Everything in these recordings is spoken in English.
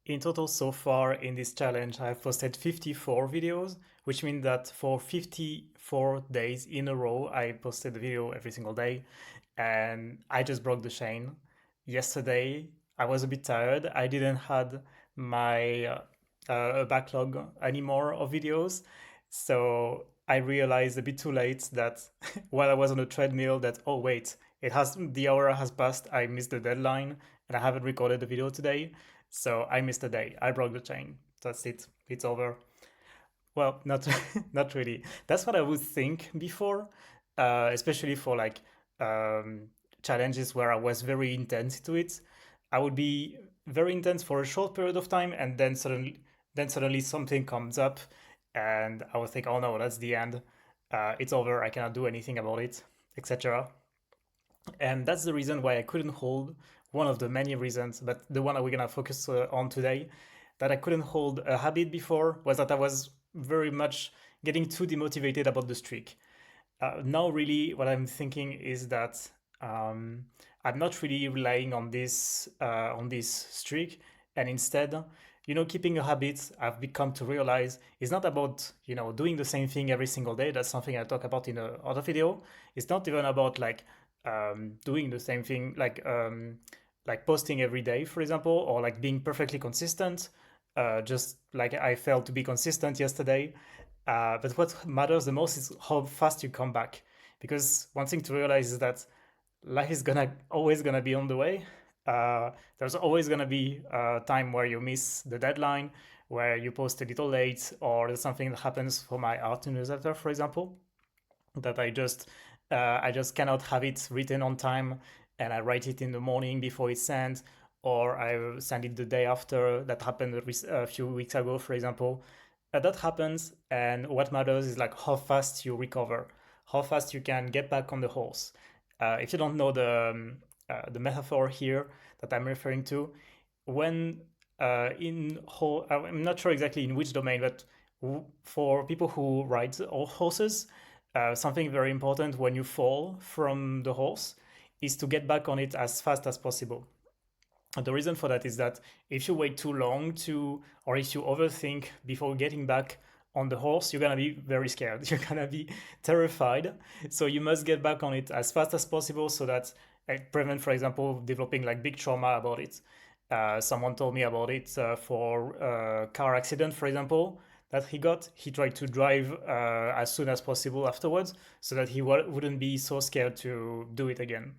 In total, so far in this challenge, I've posted 54 videos, which means that for 54 days in a row, I posted a video every single day, and I just broke the chain. Yesterday, I was a bit tired. I didn't had my backlog anymore of videos, so I realized a bit too late that while I was on the treadmill, that oh wait, the hour has passed. I missed the deadline, and I haven't recorded the video today. So I missed a day. I broke the chain. That's it. It's over. Well, not not really. That's what I would think before, especially for like um, challenges where I was very intense to it. I would be very intense for a short period of time, and then suddenly something comes up, and I would think, oh no, that's the end. It's over. I cannot do anything about it, etc. And that's the reason why I couldn't hold, one of the many reasons, but the one that we're gonna focus on today, that I couldn't hold a habit before was that I was very much getting too demotivated about the streak. Now, really, what I'm thinking is that um, I'm not really relying on this streak, and instead, keeping a habit. I've become to realize is not about doing the same thing every single day. That's something I talk about in another video. It's not even about like doing the same thing like posting every day, for example, or like being perfectly consistent. Just like I failed to be consistent yesterday. But what matters the most is how fast you come back. Because one thing to realize is that life is gonna always gonna be on the way. There's always gonna be a time where you miss the deadline, where you post a little late, or there's something that happens for my art newsletter, for example, that I just cannot have it written on time, and I write it in the morning before it's sent, or I send it the day after. That happened a few weeks ago, for example. That happens, and what matters is like how fast you recover, how fast you can get back on the horse. If you don't know the metaphor here that I'm referring to, when I'm not sure exactly in which domain, but for people who ride horses, something very important when you fall from the horse is to get back on it as fast as possible. And the reason for that is that if you wait too long or if you overthink before getting back on the horse, you're gonna be very scared. You're gonna be terrified. So you must get back on it as fast as possible so that prevent, for example, developing like big trauma about it. Someone told me about it for a car accident, for example, that he got. He tried to drive as soon as possible afterwards so that he wouldn't be so scared to do it again.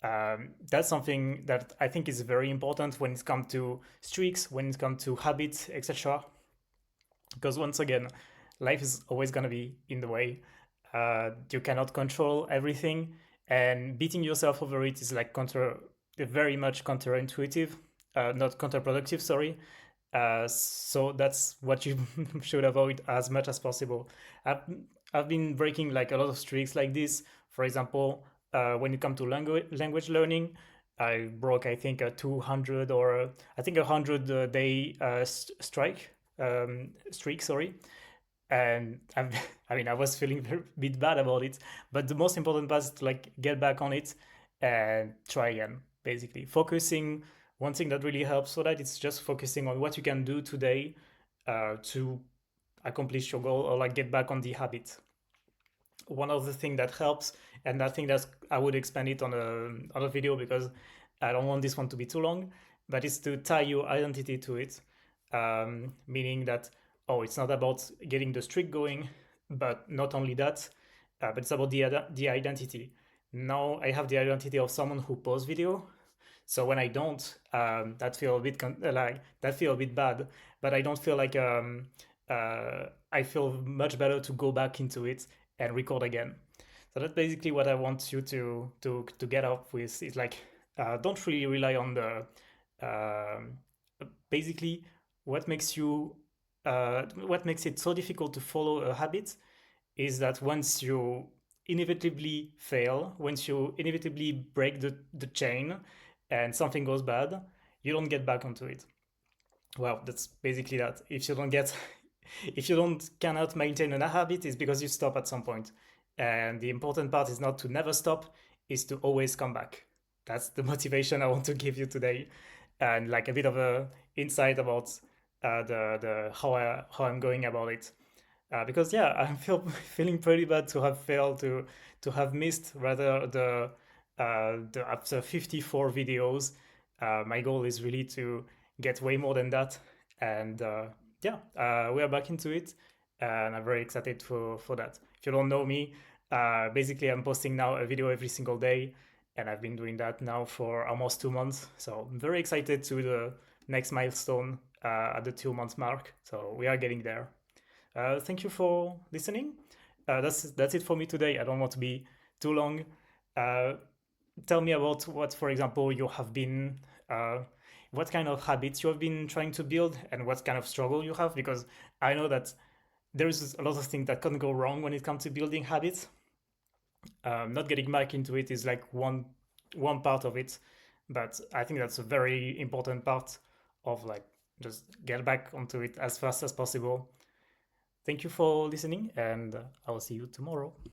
That's something that I think is very important when it comes to streaks, when it comes to habits, etc. Because once again, life is always going to be in the way. You cannot control everything, and beating yourself over it is like very much counterintuitive, not counterproductive. Sorry. So that's what you should avoid as much as possible. I've, I've been breaking like a lot of streaks like this. For example, when it comes to language learning, I broke I think a 200 or I think 100 day streak. Sorry, and I mean I was feeling a bit bad about it, but the most important part is to like get back on it and try again. Basically, focusing. One thing that really helps for that is just focusing on what you can do today to accomplish your goal or like get back on the habit. One of the things that helps, and I think that's I would expand it on a video because I don't want this one to be too long, but it's to tie your identity to it, meaning that oh, it's not about getting the streak going, but not only that, but it's about the identity. Now I have the identity of someone who posts video, so when I don't, that feel a bit bad, but I don't feel like I feel much better to go back into it and record again. So that's basically what I want you to get up with. Is like don't really rely on the basically what makes you what makes it so difficult to follow a habit is that once you inevitably fail, once you inevitably break the chain and something goes bad, you don't get back onto it. Well, that's basically that. If you don't get, if you don't cannot maintain a habit, it's because you stop at some point. And the important part is not to never stop, is to always come back. That's the motivation I want to give you today, and like a bit of a insight about the how I'm going about it. Because yeah, I'm feeling pretty bad to have failed to have missed rather the after 54 videos. My goal is really to get way more than that, and yeah, we are back into it, and I'm very excited for that. If you don't know me, basically I'm posting now a video every single day, and I've been doing that now for almost 2 months. So I'm very excited to the next milestone at the 2 month mark. So we are getting there. Thank you for listening. That's it for me today. I don't want to be too long. Uh, Tell me about what, for example, you have been, what kind of habits you have been trying to build, and what kind of struggle you have, because I know that there's a lot of things that can go wrong when it comes to building habits. Not getting back into it is like one part of it, but I think that's a very important part of like just get back onto it as fast as possible. Thank you for listening, and I will see you tomorrow.